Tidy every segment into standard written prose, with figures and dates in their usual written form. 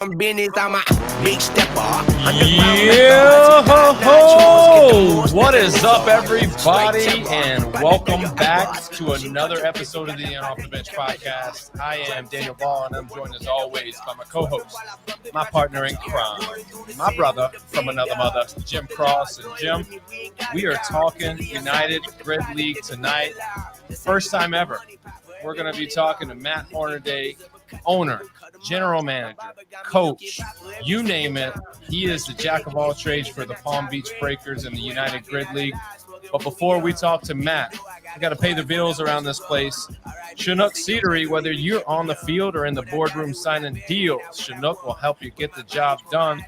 Business, I'm a big stepper. Yo ho ho! What is up, everybody, and welcome back to another episode of the Off the Bench podcast. I am Daniel Ball, and I'm joined as always by my co-host, my partner in crime, my brother from another mother, Jim Cross. And Jim, we are talking United Grid League tonight. First time ever. We're going to be talking to Matt Hornaday, owner, general manager, coach, you name it. He is the jack of all trades for the Palm Beach Breakers in the United Grid League. But before we talk to Matt, we got to pay the bills around this place. Chinook Seedery, whether you're on the field or in the boardroom signing deals, Chinook will help you get the job done.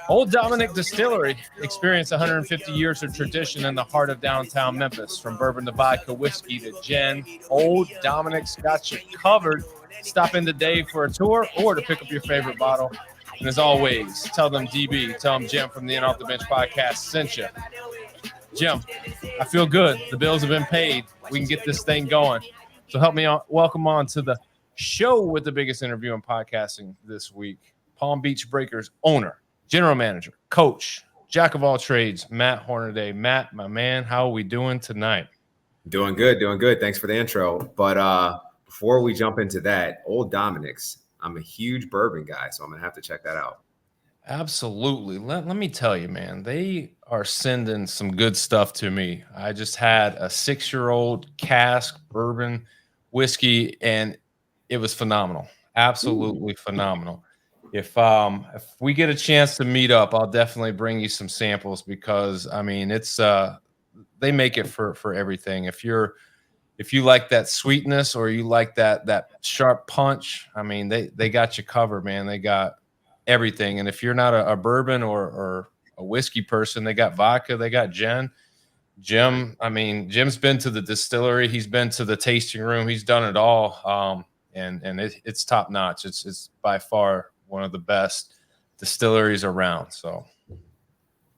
Old Dominic Distillery, experience 150 years of tradition in the heart of downtown Memphis. From bourbon to vodka, whiskey to gin, Old Dominic's got you covered. Stop in today for a tour or to pick up your favorite bottle. And as always, tell them DB, tell them Jim from the Off the Bench podcast sent you. Jim, I feel good. The bills have been paid. We can get this thing going. So help me out. Welcome on to the show with the biggest interview in podcasting this week. Palm Beach Breakers owner, general manager, coach, jack of all trades, Matt Hornaday. Matt, my man, how are we doing tonight? Doing good. Thanks for the intro. But before we jump into that, Old Dominic's, I'm a huge bourbon guy, so I'm going to have to check that out. Absolutely. Let me tell you, man, they are sending some good stuff to me. I just had a 6-year-old cask bourbon whiskey, and it was phenomenal. Absolutely phenomenal. If we get a chance to meet up, I'll definitely bring you some samples because, I mean, it's they make it for everything. If you like that sweetness or you like that sharp punch, I mean, they got you covered, man. They got everything. And if you're not a bourbon or a whiskey person, they got vodka, they got gin. Jim's been to the distillery. He's been to the tasting room. He's done it all. And it's top notch. It's by far one of the best distilleries around. So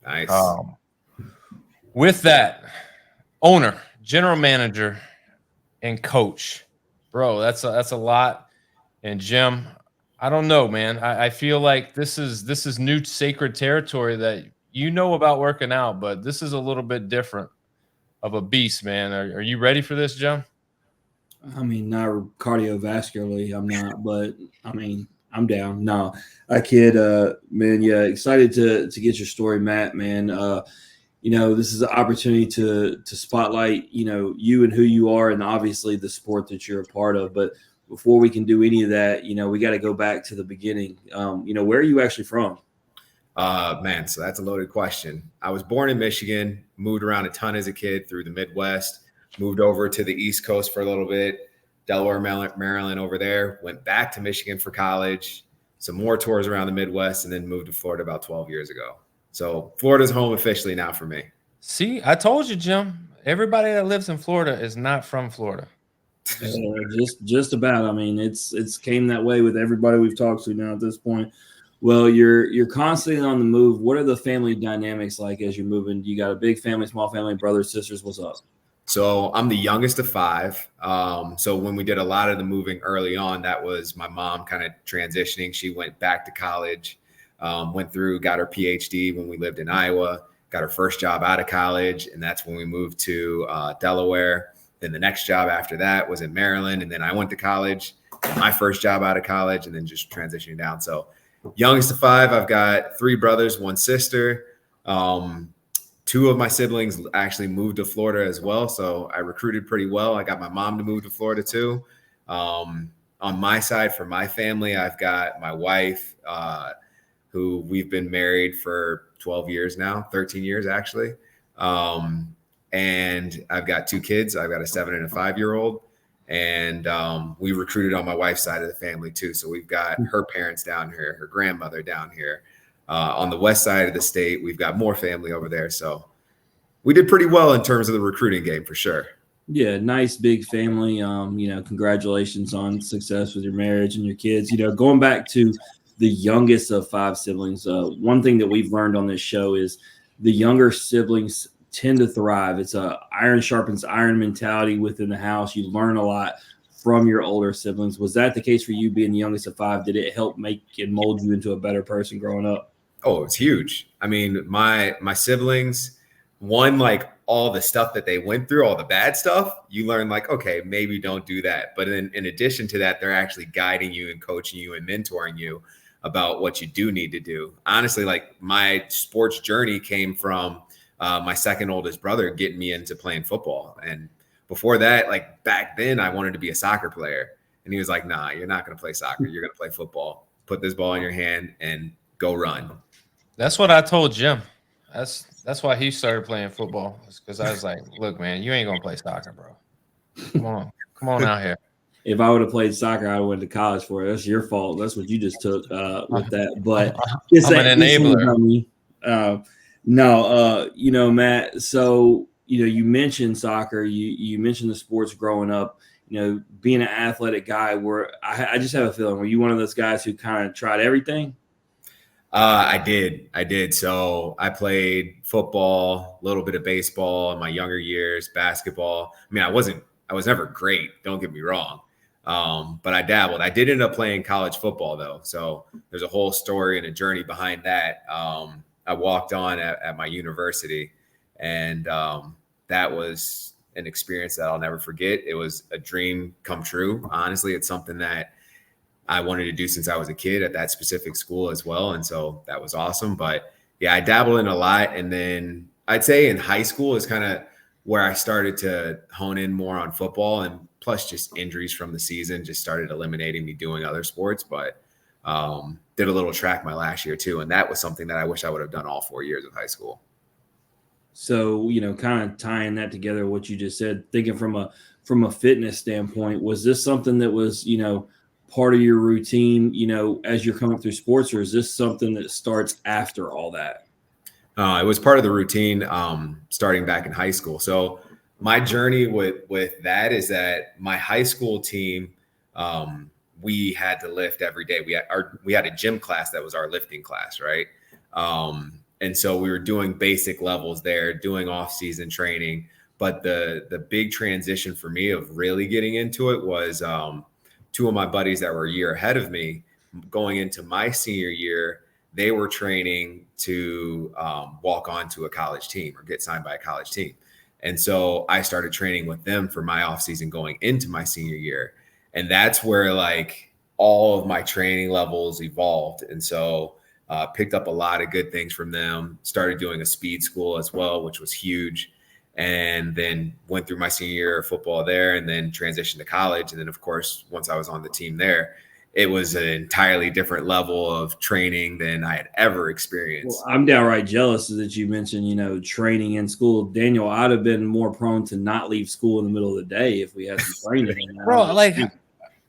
nice. With that, owner, general manager, and coach, bro, that's a lot. And Jim, I don't know, man. I feel like this is new sacred territory that you know about working out, but this is a little bit different of a beast, man. Are you ready for this, Jim? I mean, not cardiovascularly, I'm not, but I mean, I'm down. No, I kid, man. Yeah, excited to get your story, Matt, man. This is an opportunity to spotlight, you and who you are, and obviously the sport that you're a part of. But before we can do any of that, we got to go back to the beginning. Where are you actually from? Man, so that's a loaded question. I was born in Michigan, moved around a ton as a kid through the Midwest, moved over to the East Coast for a little bit, Delaware, Maryland over there, went back to Michigan for college, some more tours around the Midwest, and then moved to Florida about 12 years ago. So Florida's home officially now for me. See, I told you, Jim, everybody that lives in Florida is not from Florida. Just about. I mean, it's came that way with everybody we've talked to now at this point. Well, you're constantly on the move. What are the family dynamics like as you're moving? You got a big family, small family, brothers, sisters. What's up? So I'm the youngest of 5. So when we did a lot of the moving early on, that was my mom kind of transitioning. She went back to college, got her PhD when we lived in Iowa, got her first job out of college. And that's when we moved to Delaware. Then the next job after that was in Maryland. And then I went to college, my first job out of college, and then just transitioning down. So youngest of 5, I've got 3 brothers, 1 sister. 2 of my siblings actually moved to Florida as well. So I recruited pretty well. I got my mom to move to Florida too. On my side, for my family, I've got my wife, who we've been married for 12 years now, 13 years actually. And I've got 2 kids. I've got a 7 and a 5-year-old. And we recruited on my wife's side of the family too. So we've got her parents down here, her grandmother down here. On the west side of the state, we've got more family over there. So we did pretty well in terms of the recruiting game for sure. Yeah, nice big family. Congratulations on success with your marriage and your kids. Going back to the youngest of 5 siblings, one thing that we've learned on this show is the younger siblings tend to thrive. It's a iron sharpens iron mentality within the house. You learn a lot from your older siblings. Was that the case for you being the youngest of 5? Did it help make and mold you into a better person growing up? Oh, it's huge. I mean, my siblings, one, like all the stuff that they went through, all the bad stuff, you learn like, okay, maybe don't do that. But in addition to that, they're actually guiding you and coaching you and mentoring you about what you do need to do. Honestly, like my sports journey came from my second oldest brother getting me into playing football. And before that, like back then, I wanted to be a soccer player. And he was like, nah, you're not going to play soccer. You're going to play football. Put this ball in your hand and go run. That's what I told Jim. That's why he started playing football. Because I was like, look, man, you ain't going to play soccer, bro. Come on out here. If I would have played soccer, I went to college for it. That's your fault. That's what you just took with that. But it's an enabler. Matt. So you mentioned soccer. You mentioned the sports growing up. Being an athletic guy. Where I just have a feeling. Were you one of those guys who kind of tried everything? I did. So I played football, a little bit of baseball in my younger years, basketball. I mean, I was never great. Don't get me wrong. But I dabbled. I did end up playing college football though. So there's a whole story and a journey behind that. I walked on at my university, and that was an experience that I'll never forget. It was a dream come true. Honestly, it's something that I wanted to do since I was a kid at that specific school as well. And so that was awesome. But yeah, I dabbled in a lot. And then I'd say in high school is kind of where I started to hone in more on football, and plus just injuries from the season just started eliminating me doing other sports. But did a little track my last year too. And that was something that I wish I would have done all 4 years of high school. So, kind of tying that together, what you just said, thinking from a fitness standpoint, was this something that was, part of your routine, as you're coming through sports, or is this something that starts after all that? It was part of the routine starting back in high school. So my journey with that is that my high school team, we had to lift every day. We had a gym class that was our lifting class, right? And so we were doing basic levels there, doing off-season training. But the big transition for me of really getting into it was two of my buddies that were a year ahead of me. Going into my senior year, they were training to walk on to a college team or get signed by a college team. And so I started training with them for my off-season going into my senior year. And that's where like all of my training levels evolved. And so picked up a lot of good things from them, started doing a speed school as well, which was huge. And then went through my senior year of football there, and then transitioned to college. And then, of course, once I was on the team there, it was an entirely different level of training than I had ever experienced. Well, I'm downright jealous that you mentioned, training in school. Daniel, I'd have been more prone to not leave school in the middle of the day if we had some training. Bro, like,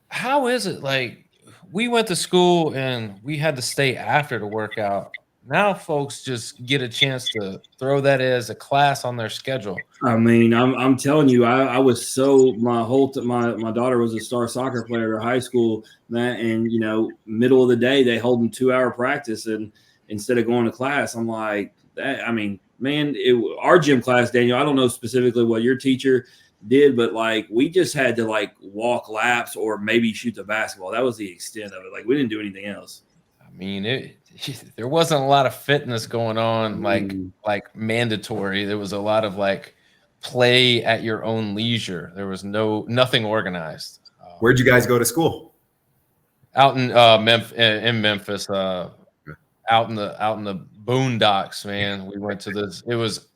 how is it? Like, we went to school and we had to stay after the workout. Now folks just get a chance to throw that as a class on their schedule. I mean, I'm telling you, I was so my daughter was a star soccer player at high school, Matt, and middle of the day they hold them 2-hour practice, and instead of going to class, I'm like that. I mean, man, our gym class, Daniel, I don't know specifically what your teacher did, but like we just had to like walk laps or maybe shoot the basketball. That was the extent of it. Like we didn't do anything else. I mean, there wasn't a lot of fitness going on, like mandatory. There was a lot of like play at your own leisure. There was nothing organized. Where'd you guys go to school? Out in Memphis, out in the boondocks, man. We went to this. It was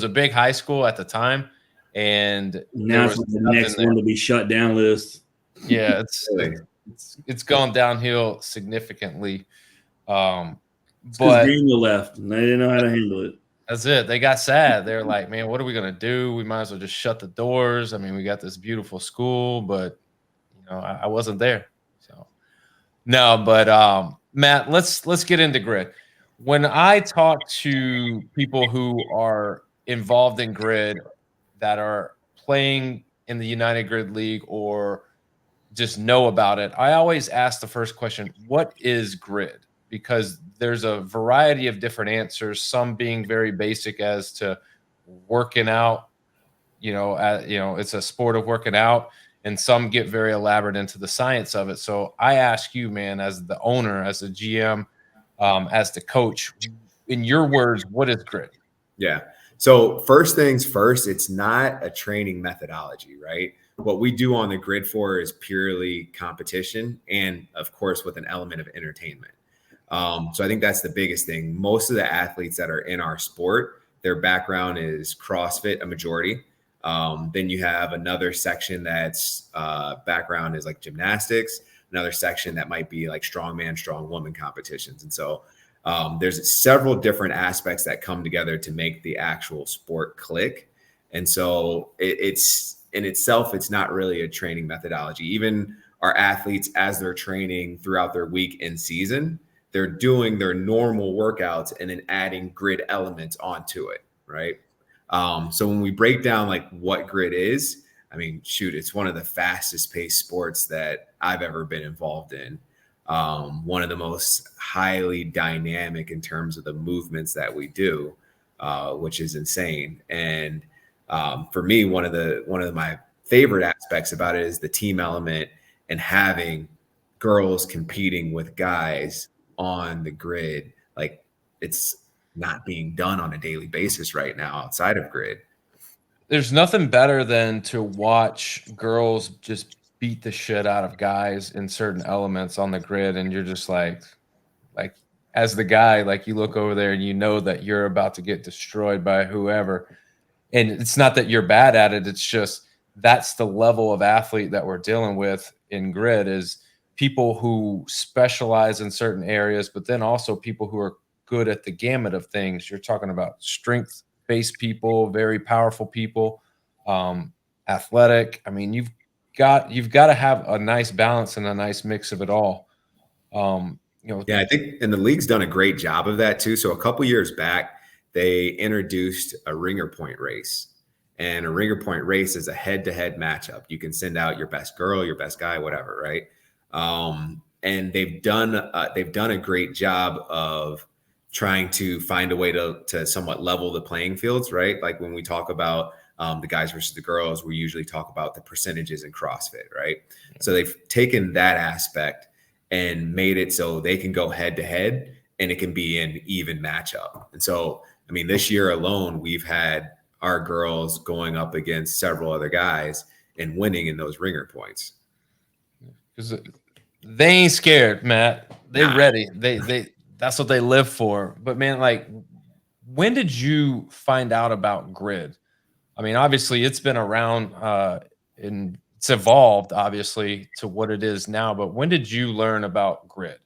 a big high school at the time, and now it's the next one to be shut down list. Yeah, it's gone downhill significantly. But Daniel left and they didn't know how to handle it. That's it. They got sad. They're like, man, what are we gonna do? We might as well just shut the doors. I mean, we got this beautiful school, but I wasn't there. So no, but Matt, let's get into grid. When I talk to people who are involved in grid that are playing in the United Grid League or just know about it, I always ask the first question, what is grid? Because there's a variety of different answers, some being very basic as to working out, it's a sport of working out. and some get very elaborate into the science of it. So I ask you, man, as the owner, as the GM, as the coach, in your words, what is grit? Yeah. So first things first, it's not a training methodology, right? What we do on the grid for is purely competition, and of course with an element of entertainment. So I think that's the biggest thing. Most of the athletes that are in our sport, their background is CrossFit, a majority. Then you have another section that's background is like gymnastics, another section that might be like strongman, strong woman competitions. And so there's several different aspects that come together to make the actual sport click. And so it's in itself, it's not really a training methodology. Even our athletes, as they're training throughout their week and season, they're doing their normal workouts and then adding grid elements onto it, right? So when we break down like what grid is, I mean, shoot, it's one of the fastest paced sports that I've ever been involved in. One of the most highly dynamic in terms of the movements that we do, which is insane. And for me, one of my favorite aspects about it is the team element and having girls competing with guys on the grid. Like, it's not being done on a daily basis right now outside of grid. There's nothing better than to watch girls just beat the shit out of guys in certain elements on the grid, and you're just like as the guy, like you look over there and you know that you're about to get destroyed by whoever. And it's not that you're bad at it, it's just that's the level of athlete that we're dealing with in grid, is people who specialize in certain areas, but then also people who are good at the gamut of things. You're talking about strength-based people, very powerful people, athletic. I mean, you've got to have a nice balance and a nice mix of it all. Yeah, I think, and the league's done a great job of that too. So a couple years back, they introduced a ringer point race, and a ringer point race is a head-to-head matchup. You can send out your best girl, your best guy, whatever, right? And they've done a great job of trying to find a way to somewhat level the playing fields, right? Like when we talk about the guys versus the girls, we usually talk about the percentages in CrossFit, right? Yeah. So they've taken that aspect and made it so they can go head to head and it can be an even matchup. And so, I mean, this year alone, we've had our girls going up against several other guys and winning in those ringer points. Because they ain't scared, Matt. They're ready. They that's what they live for. But man, like, when did you find out about grid? I mean, obviously it's been around and it's evolved obviously to what it is now, but when did you learn about grid?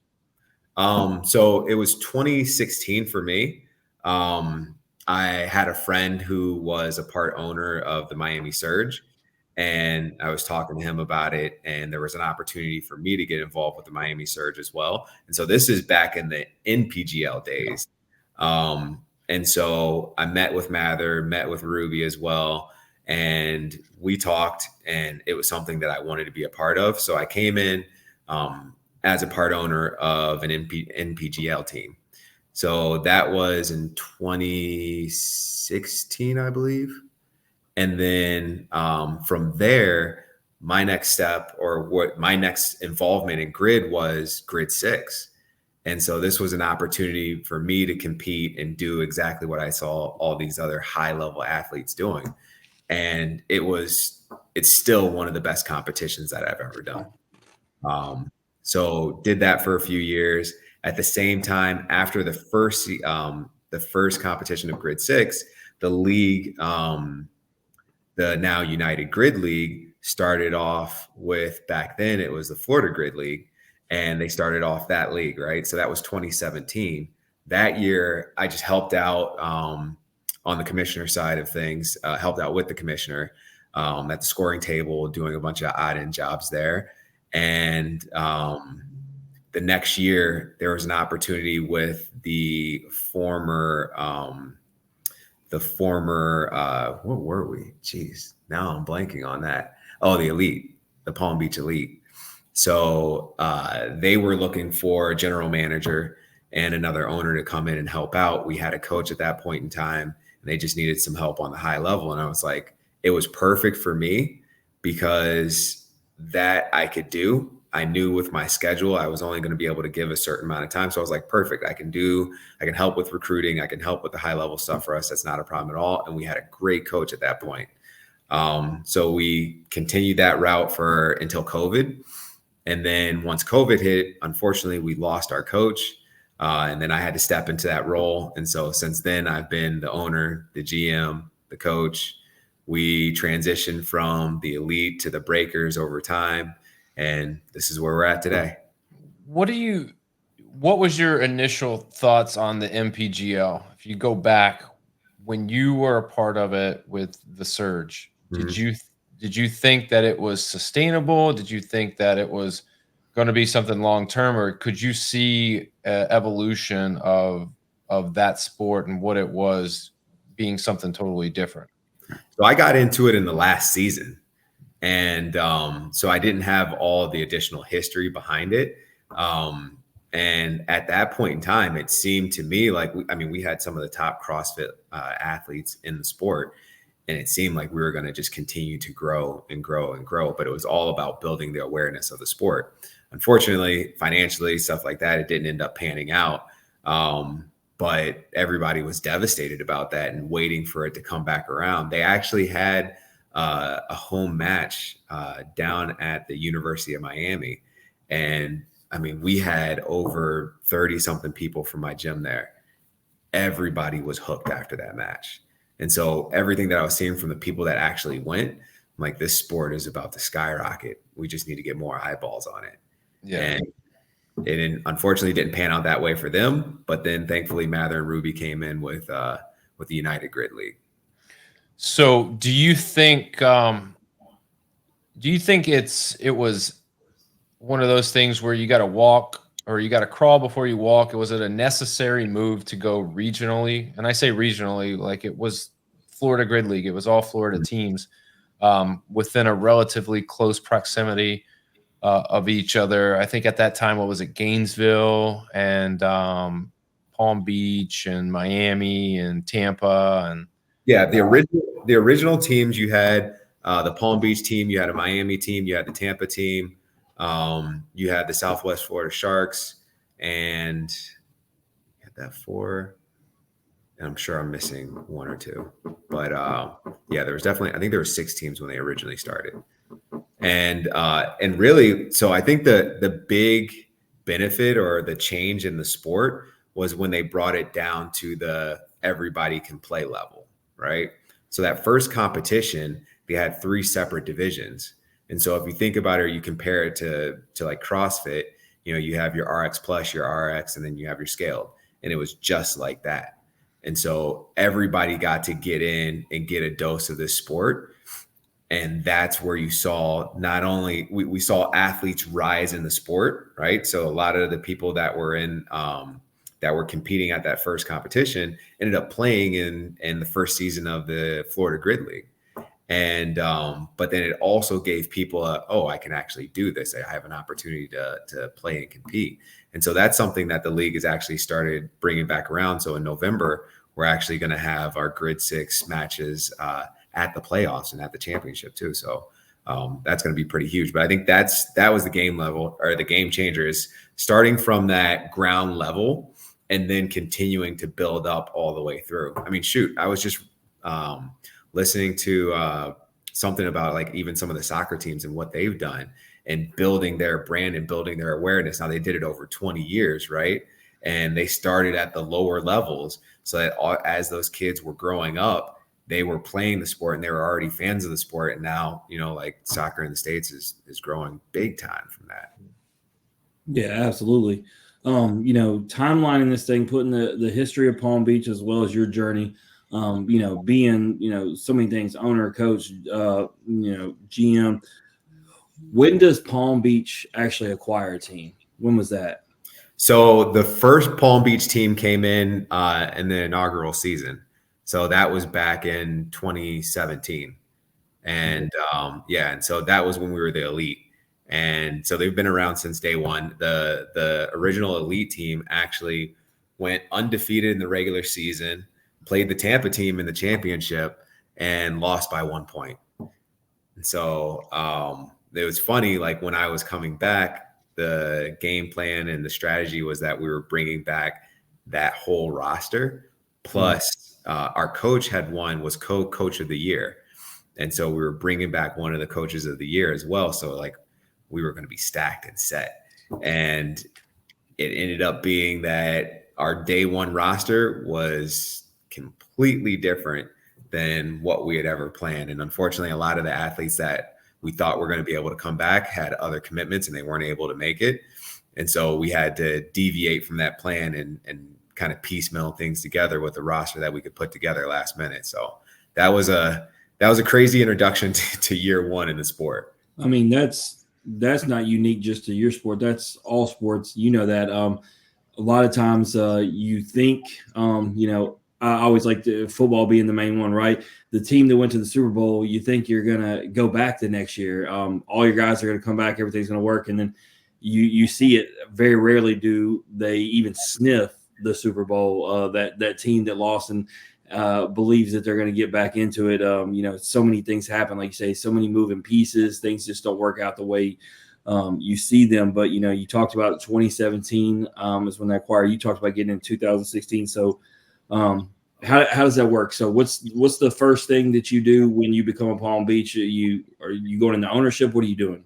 So it was 2016 for me. I had a friend who was a part owner of the Miami Surge, and I was talking to him about it, and there was an opportunity for me to get involved with the Miami Surge as well. And so this is back in the NPGL days. And so I met with Mather, met with Ruby as well, and we talked, and it was something that I wanted to be a part of. So I came in as a part owner of an NPGL team. So that was in 2016, I believe. And then from there, my next step, or what my next involvement in grid, was Grid 6. And so this was an opportunity for me to compete and do exactly what I saw all these other high level athletes doing. And it's still one of the best competitions that I've ever done. So did that for a few years. At the same time, after the first competition of Grid 6, the league, the now United Grid League, started off with, back then it was the Florida Grid League, and they started off that league, right? So that was 2017. That year, I just helped out on the commissioner side of things, helped out with the commissioner at the scoring table, doing a bunch of odd end jobs there. And the next year, there was an opportunity with the former, what were we? Jeez, now I'm blanking on that. Oh, the Elite, the Palm Beach Elite. So they were looking for a general manager and another owner to come in and help out. We had a coach at that point in time, and they just needed some help on the high level. And I was like, it was perfect for me because that I could do. I knew with my schedule, I was only going to be able to give a certain amount of time. So I was like, perfect. I can help with recruiting. I can help with the high level stuff for us. That's not a problem at all. And we had a great coach at that point. So we continued that route until COVID. And then once COVID hit, unfortunately, we lost our coach. And then I had to step into that role. And so since then, I've been the owner, the GM, the coach. We transitioned from the elite to the breakers over time. And this is where we're at today. What was your initial thoughts on the MPGL? If you go back when you were a part of it with the Surge, did you think that it was sustainable? Did you think that it was going to be something long-term, or could you see evolution of that sport and what it was being something totally different? So I got into it in the last season. And so I didn't have all the additional history behind it. And at that point in time, it seemed to me like, we had some of the top CrossFit athletes in the sport, and it seemed like we were going to just continue to grow and grow and grow. But it was all about building the awareness of the sport. Unfortunately, financially, stuff like that, it didn't end up panning out. But everybody was devastated about that and waiting for it to come back around. They actually had a home match down at the University of Miami. And we had over 30 something people from my gym there. Everybody was hooked after that match. And so everything that I was seeing from the people that actually went, I'm like, this sport is about to skyrocket. We just need to get more eyeballs on it. Yeah. And it unfortunately didn't pan out that way for them. But then thankfully Mather and Ruby came in with the United Grid League. So do you think it was one of those things where you got to walk or you got to crawl before you walk? Was it a necessary move to go regionally? And I say regionally, like it was Florida Grid League. It was all Florida teams within a relatively close proximity of each other. I think at that time, what was it? Gainesville and Palm Beach and Miami and Tampa and the original teams, you had the Palm Beach team, you had a Miami team, you had the Tampa team, you had the Southwest Florida Sharks, and you had that four. And I'm sure I'm missing one or two, but there was definitely, I think there were 6 teams when they originally started. And really, so I think the big benefit or the change in the sport was when they brought it down to the everybody can play level, right? So that first competition, they had 3 separate divisions. And so if you think about it, or you compare it to like CrossFit, you have your RX Plus, your RX, and then you have your scaled. And it was just like that. And so everybody got to get in and get a dose of this sport. And that's where you saw not only we saw athletes rise in the sport, right? So a lot of the people that were in that were competing at that first competition ended up playing in the first season of the Florida Grid League. And but then it also gave people I can actually do this. I have an opportunity to play and compete. And so that's something that the league has actually started bringing back around. So in November, we're actually going to have our Grid 6 matches at the playoffs and at the championship too. So that's going to be pretty huge. But I think that was the game level, or the game changer, is starting from that ground level and then continuing to build up all the way through. I was just listening to something about like even some of the soccer teams and what they've done and building their brand and building their awareness. Now they did it over 20 years, right? And they started at the lower levels so that as those kids were growing up, they were playing the sport and they were already fans of the sport. And now, like soccer in the States is growing big time from that. Yeah, absolutely. Timelining this thing, putting the history of Palm Beach as well as your journey, being, so many things, owner, coach, GM. When does Palm Beach actually acquire a team? When was that? So the first Palm Beach team came in the inaugural season. So that was back in 2017. And and so that was when we were the elite. And so they've been around since day one. The original elite team actually went undefeated in the regular season, played the Tampa team in the championship, and lost by 1 point. And so it was funny, like when I was coming back, the game plan and the strategy was that we were bringing back that whole roster. Plus, our coach was co-coach of the year. And so we were bringing back one of the coaches of the year as well. So like we were going to be stacked and set. And it ended up being that our day one roster was completely different than what we had ever planned. And unfortunately, a lot of the athletes that we thought were going to be able to come back had other commitments and they weren't able to make it. And so we had to deviate from that plan and kind of piecemeal things together with the roster that we could put together last minute. So that was a crazy introduction to year one in the sport. I mean, that's not unique just to your sport. That's all sports. You know that. A lot of times you think, I always like the football being the main one, right? The team that went to the Super Bowl, you think you're going to go back the next year. All your guys are going to come back. Everything's going to work. And then you see it very rarely do they even sniff the Super Bowl, that team that lost and believes that they're going to get back into it. So many things happen, like you say, so many moving pieces. Things just don't work out the way you see them. But, you talked about 2017 is when they acquired. You talked about getting in 2016. So how does that work? So what's the first thing that you do when you become a Palm Beach? Are you going into ownership? What are you doing?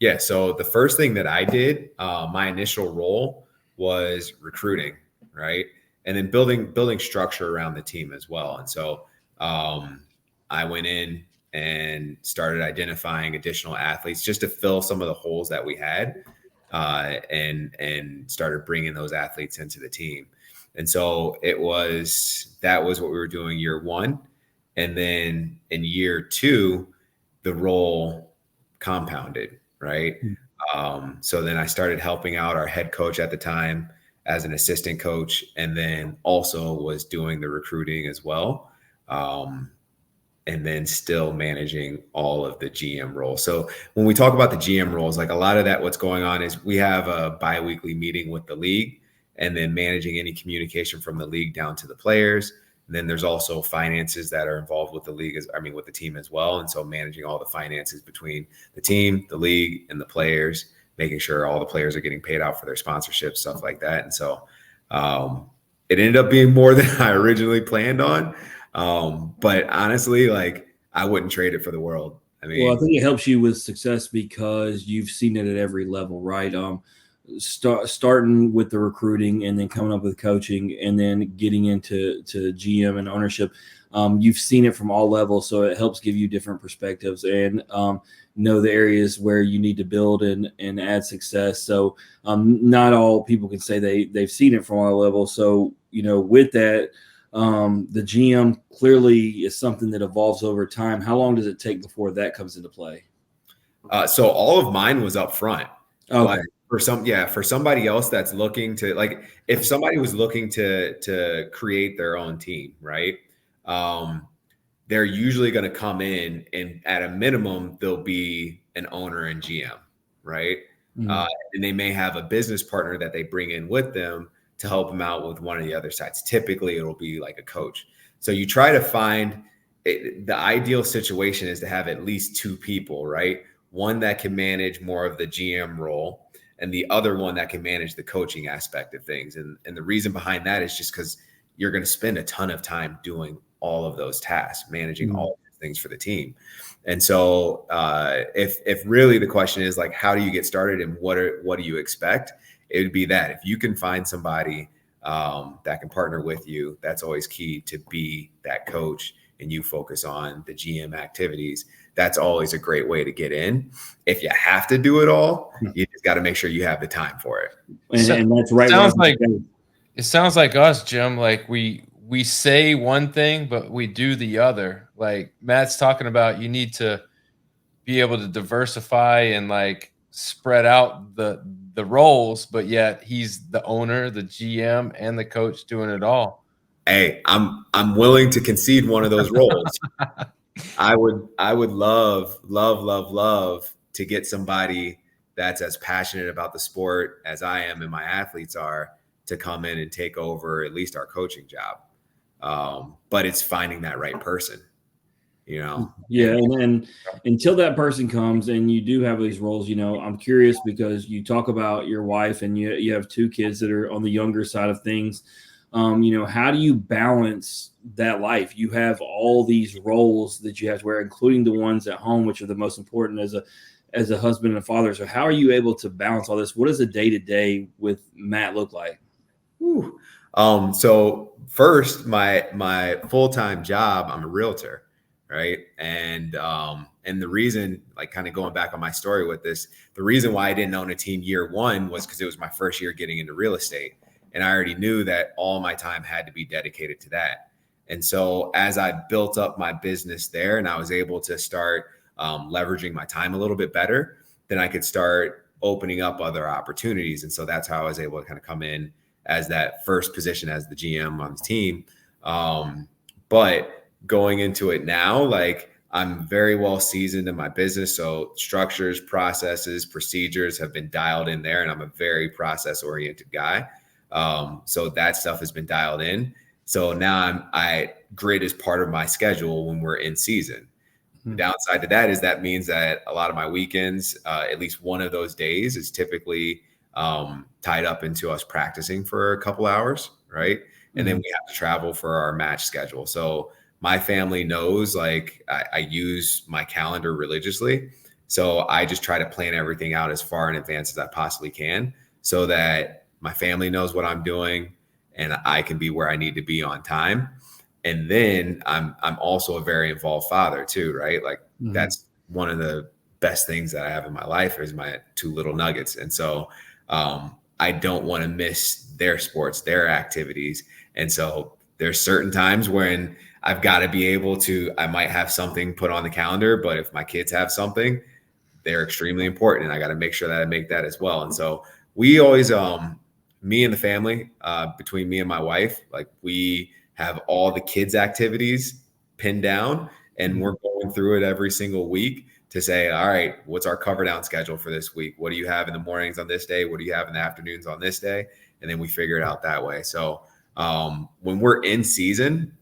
Yeah. So the first thing that I did, my initial role was recruiting, right? And then building structure around the team as well. And so I went in and started identifying additional athletes just to fill some of the holes that we had, and started bringing those athletes into the team. And so that was what we were doing year one. And then in year two, the role compounded, right? So then I started helping out our head coach at the time as an assistant coach, and then also was doing the recruiting as well. And then still managing all of the GM roles. So when we talk about the GM roles, like a lot of that, what's going on is we have a bi-weekly meeting with the league, and then managing any communication from the league down to the players. And then there's also finances that are involved with the league, with the team as well. And so managing all the finances between the team, the league, and the players, making sure all the players are getting paid out for their sponsorships, stuff like that. And so it ended up being more than I originally planned on. But honestly, like I wouldn't trade it for the world. I mean, well, I think it helps you with success because you've seen it at every level, right? Starting with the recruiting and then coming up with coaching and then getting into GM and ownership. You've seen it from all levels, so it helps give you different perspectives and know the areas where you need to build and add success. So not all people can say they've seen it from all levels. So, with that, the GM clearly is something that evolves over time. How long does it take before that comes into play? So all of mine was up front. Okay. For somebody else that's looking to, like, if somebody was looking to create their own team, right? They're usually going to come in and at a minimum, there'll be an owner and GM, right? Mm-hmm. And they may have a business partner that they bring in with them to help them out with one of the other sides. Typically it'll be like a coach. So you try to find the ideal situation is to have at least two people, right? One that can manage more of the GM role and the other one that can manage the coaching aspect of things. And the reason behind that is just because you're going to spend a ton of time doing all of those tasks, managing all of those things for the team. And so if really the question is like, how do you get started and what do you expect? It would be that if you can find somebody that can partner with you, that's always key to be that coach and you focus on the GM activities. That's always a great way to get in. If you have to do it all, you just got to make sure you have the time for it. And that's right. It sounds like us, Jim. Like we say one thing, but we do the other. Like Matt's talking about, you need to be able to diversify and like spread out the roles, but yet he's the owner, the GM, and the coach doing it all. Hey, I'm willing to concede one of those roles. I would love to get somebody that's as passionate about the sport as I am and my athletes are to come in and take over at least our coaching job. But it's finding that right person. Yeah, and until that person comes and you do have these roles, I'm curious because you talk about your wife and you have 2 kids that are on the younger side of things. How do you balance that life? You have all these roles that you have to wear, including the ones at home, which are the most important as a husband and a father. So how are you able to balance all this? What does a day-to-day with Matt look like? Whew. So first, my full-time job, I'm a realtor, right? And the reason, like kind of going back on my story with this, the reason why I didn't own a team year 1 was because it was my first year getting into real estate. And I already knew that all my time had to be dedicated to that. And so as I built up my business there and I was able to start leveraging my time a little bit better, then I could start opening up other opportunities. And so that's how I was able to kind of come in as that first position as the GM on the team. But going into it now, like I'm very well seasoned in my business. So structures, processes, procedures have been dialed in there. And I'm a very process oriented guy. So that stuff has been dialed in. So now grid is part of my schedule when we're in season. The downside to that means that a lot of my weekends, at least one of those days is typically tied up into us practicing for a couple hours, right? And then we have to travel for our match schedule. So my family knows, like, I use my calendar religiously. So I just try to plan everything out as far in advance as I possibly can so that my family knows what I'm doing and I can be where I need to be on time. And then I'm also a very involved father too, right? Like that's one of the best things that I have in my life is my 2 little nuggets. And so I don't want to miss their sports, their activities. And so there's certain times when I've got to be able to, I might have something put on the calendar, but if my kids have something, they're extremely important. And I got to make sure that I make that as well. And so we always, me and the family, between me and my wife, like we have all the kids' activities pinned down and we're going through it every single week to say, all right, what's our cover down schedule for this week? What do you have in the mornings on this day? What do you have in the afternoons on this day? And then we figure it out that way. So when we're in season,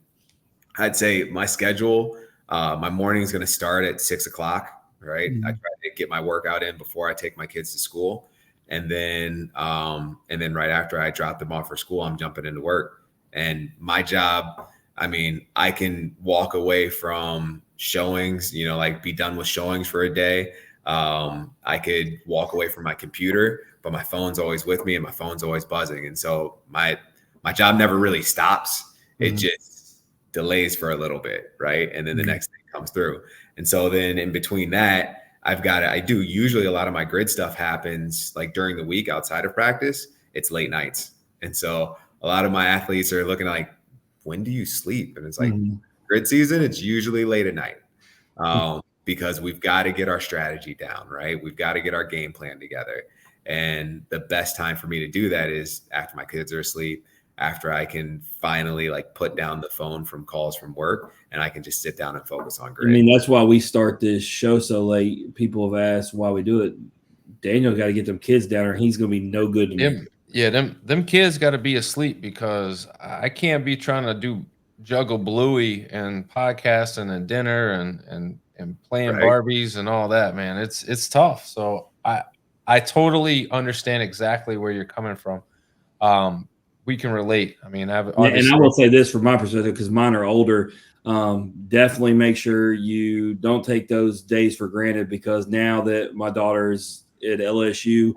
I'd say my schedule, my morning is going to start at 6:00, right? I try to get my workout in before I take my kids to school. And then right after I drop them off for school, I'm jumping into work. And my job, I mean, I can walk away from showings, like be done with showings for a day. I could walk away from my computer, but my phone's always with me and my phone's always buzzing. And so my job never really stops. It just delays for a little bit, right? And then the next thing comes through. And so then in between that, I do usually a lot of my grid stuff happens like during the week outside of practice. It's late nights. And so a lot of my athletes are looking like, when do you sleep? And it's like grid season, it's usually late at night because we've got to get our strategy down, right? We've got to get our game plan together. And the best time for me to do that is after my kids are asleep, after I can finally like put down the phone from calls from work and I can just sit down and focus on grid. I mean, that's why we start this show so late. People have asked why we do it. Daniel got to get them kids down or he's going to be no good to me. Yeah, them kids got to be asleep because I can't be trying to juggle Bluey and podcasting and dinner and playing Barbies and all that, man. It's tough. So I totally understand exactly where you're coming from. We can relate. I mean, and I will say this from my perspective because mine are older. Definitely make sure you don't take those days for granted because now that my daughter's at LSU.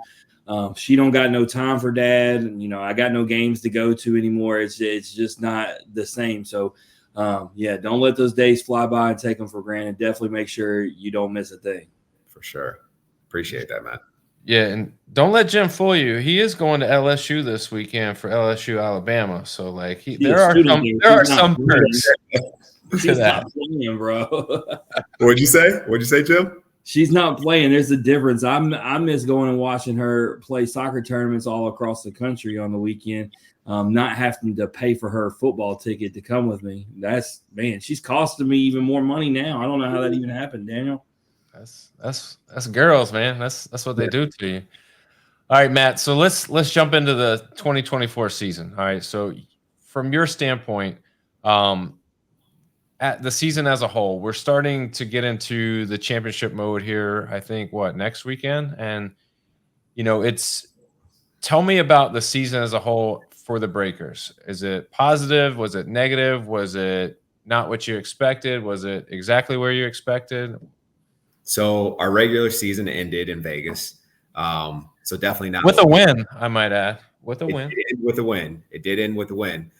She don't got no time for dad. And, I got no games to go to anymore. It's just not the same. So, don't let those days fly by and take them for granted. Definitely make sure you don't miss a thing. For sure. Appreciate that, Matt. Yeah, and don't let Jim fool you. He is going to LSU this weekend for LSU Alabama. So, like, there are some perks. She's not playing, bro. What'd you say, Jim? She's not playing. There's a difference. I miss going and watching her play soccer tournaments all across the country on the weekend. Not having to pay for her football ticket to come with me. She's costing me even more money now. I don't know how that even happened, Daniel. That's girls, man. That's what they do to you. All right, Matt. So let's jump into the 2024 season. All right. So from your standpoint, at the season as a whole, we're starting to get into the championship mode here. I think next weekend, and tell me about the season as a whole for the Breakers. Is it positive? Was it negative? Was it not what you expected? Was it exactly where you expected? So our regular season ended in Vegas. So definitely not with a win, I might add. With a it win. Did end with a win. It did end with a win.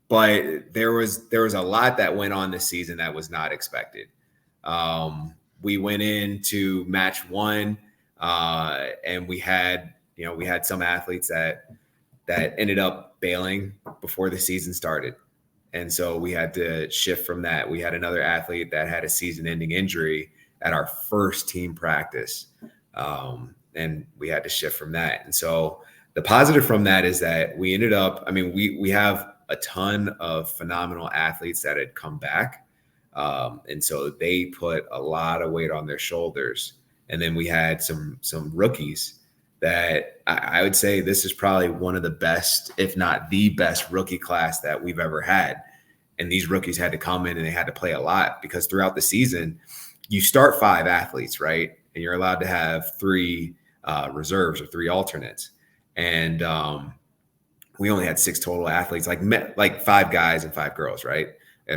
But there was a lot that went on this season that was not expected. We went into match one, and we had some athletes that ended up bailing before the season started. And so we had to shift from that. We had another athlete that had a season-ending injury at our first team practice, and we had to shift from that. And so the positive from that is that we ended up, we have a ton of phenomenal athletes that had come back. And so they put a lot of weight on their shoulders. And then we had some rookies that I would say this is probably one of the best, if not the best rookie class that we've ever had. And these rookies had to come in and they had to play a lot because throughout the season, you start 5 athletes, right? And you're allowed to have 3 reserves or 3 alternates. And we only had 6 total athletes, like 5 guys and 5 girls, right?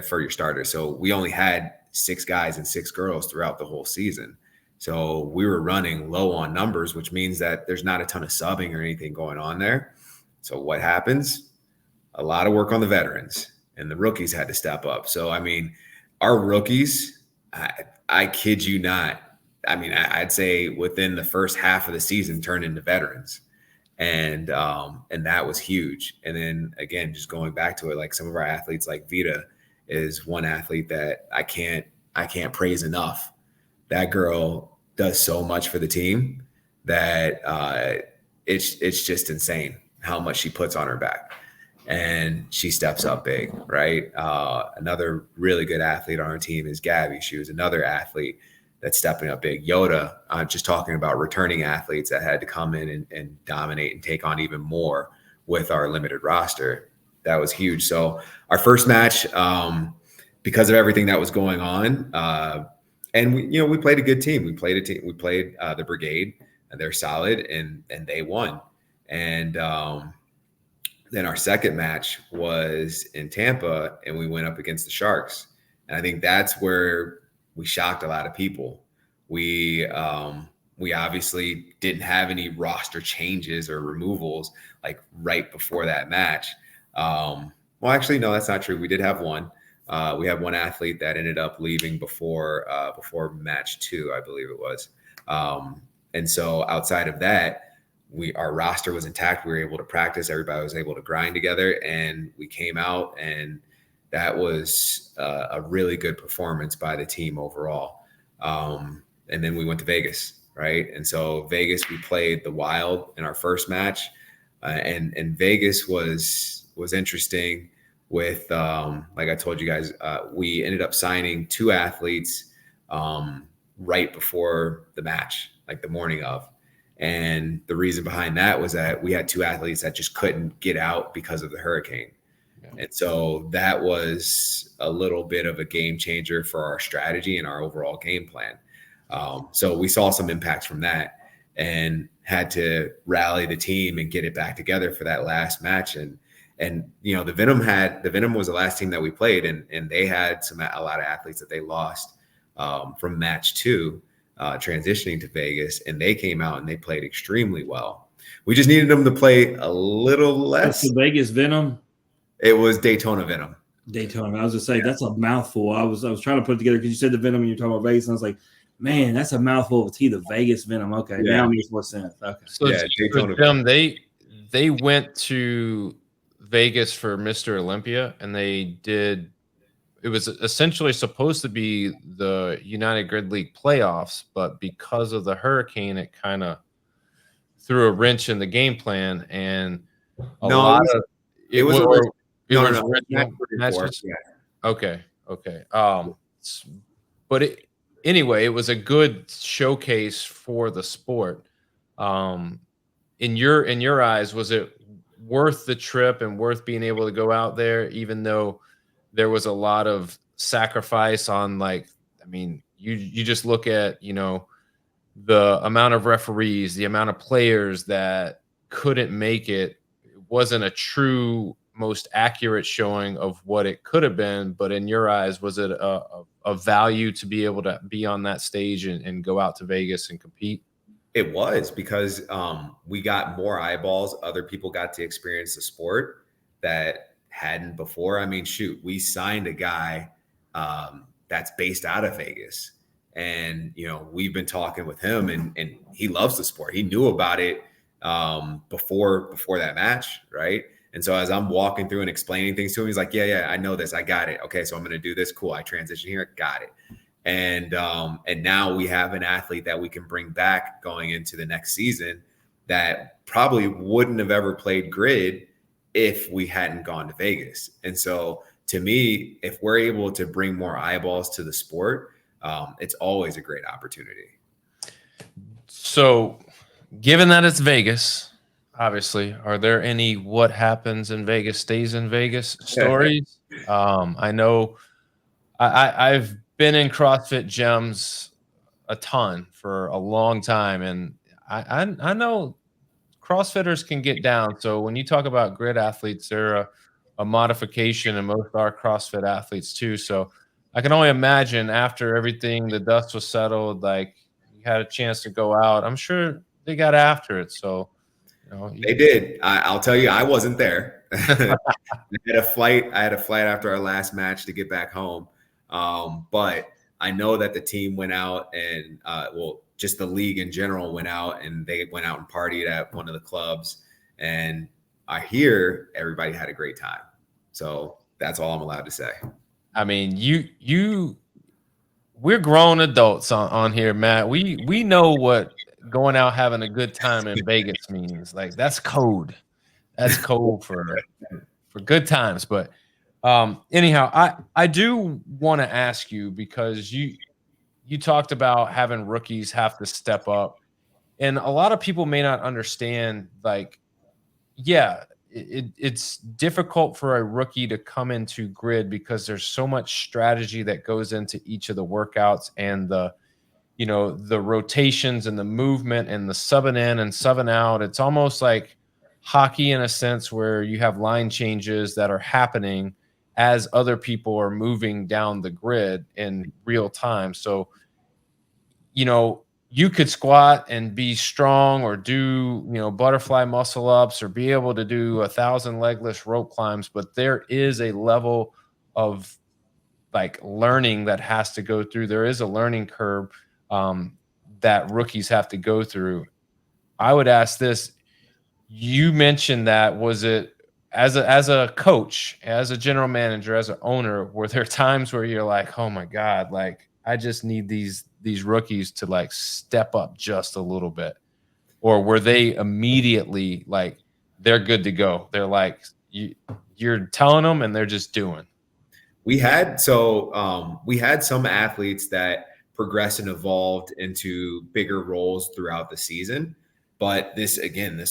For your starters. So we only had 6 guys and 6 girls throughout the whole season. So we were running low on numbers, which means that there's not a ton of subbing or anything going on there. So what happens? A lot of work on the veterans, and the rookies had to step up. So, our rookies, I kid you not. I'd say within the first half of the season turned into veterans. And that was huge. And then again, just going back to it, like some of our athletes, like Vita is one athlete that I can't praise enough. That girl does so much for the team that it's just insane how much she puts on her back, and she steps up big, right? Another really good athlete on our team is Gabby. She was another athlete that's stepping up big. Yoda, just talking about returning athletes that had to come in and dominate and take on even more with our limited roster. That was huge. So our first match, because of everything that was going on, and we played a good team. We played the Brigade, and they're solid, and they won. And then our second match was in Tampa, and we went up against the Sharks. And I think that's where we shocked a lot of people. We obviously didn't have any roster changes or removals like right before that match. Well, actually, no, that's not true. We did have one. We had one athlete that ended up leaving before match 2, I believe it was. And so outside of that, our roster was intact. We were able to practice. Everybody was able to grind together, and we came out, and that was a really good performance by the team overall. And then we went to Vegas, right? And so Vegas, we played the Wild in our first match, and Vegas was interesting. With like I told you guys, we ended up signing 2 athletes right before the match, like the morning of. And the reason behind that was that we had 2 athletes that just couldn't get out because of the hurricane. Yeah. And so that was a little bit of a game changer for our strategy and our overall game plan. So we saw some impacts from that and had to rally the team and get it back together for that last match. And the Venom was the last team that we played, and they had a lot of athletes that they lost from match 2, transitioning to Vegas, and they came out and they played extremely well. We just needed them to play a little less. That's the Vegas Venom. It was Daytona Venom. Daytona. I was just saying that's a mouthful. I was trying to put it together because you said the Venom and you're talking about Vegas, and I was like, man, that's a mouthful of tea. The Vegas Venom. Okay, now it makes more sense. Okay. So Daytona Venom. They went to Vegas for Mr. Olympia, and it was essentially supposed to be the United Grid League playoffs, but because of the hurricane, it kind of threw a wrench in the game plan, and it was original matches. Yeah. Okay. But anyway, it was a good showcase for the sport. In your eyes, was it worth the trip and worth being able to go out there, even though there was a lot of sacrifice on, like, I mean, you just look at, the amount of referees, the amount of players that couldn't make it. It wasn't a true most accurate showing of what it could have been, but in your eyes, was it a value to be able to be on that stage and go out to Vegas and compete? It was because we got more eyeballs. Other people got to experience the sport that hadn't before. I mean, shoot, we signed a guy that's based out of Vegas. And, we've been talking with him and he loves the sport. He knew about it before that match, right? And so as I'm walking through and explaining things to him, he's like, yeah, I know this. I got it. Okay, so I'm going to do this. Cool. I transition here. Got it. And now we have an athlete that we can bring back going into the next season that probably wouldn't have ever played grid if we hadn't gone to Vegas. And so to me, if we're able to bring more eyeballs to the sport, it's always a great opportunity. So given that it's Vegas, obviously, are there any what happens in Vegas stays in Vegas stories? I know I've been in CrossFit gyms a ton for a long time, and I know CrossFitters can get down. So when you talk about grid athletes, they're a modification, and most are CrossFit athletes too. So I can only imagine after everything, the dust was settled, like you had a chance to go out. I'm sure they got after it. So they did. I'll tell you, I wasn't there. I had a flight after our last match to get back home. But I know that the team went out and, just the league in general went out and they went out and partied at one of the clubs. And I hear everybody had a great time. So that's all I'm allowed to say. I mean, we're grown adults on here, Matt. We know what going out having a good time in Vegas means. Like, that's code. That's code for good times. But anyhow, I do want to ask you, because you talked about having rookies have to step up, and a lot of people may not understand, like, yeah, it's difficult for a rookie to come into grid because there's so much strategy that goes into each of the workouts, and the rotations and the movement and the subbing in and subbing out. It's almost like hockey in a sense, where you have line changes that are happening as other people are moving down the grid in real time. So, you could squat and be strong, or do, butterfly muscle ups, or be able to do 1,000 legless rope climbs. But there is a level of, like, learning that has to go through. There is a learning curve that rookies have to go through. I would ask this. You mentioned that, was it as a coach, as a general manager, as an owner, were there times where you're like, oh my God, like, I just need these rookies to, like, step up just a little bit? Or were they immediately like, they're good to go? They're like, you're telling them and they're just doing? We had some athletes that progressed and evolved into bigger roles throughout the season. But this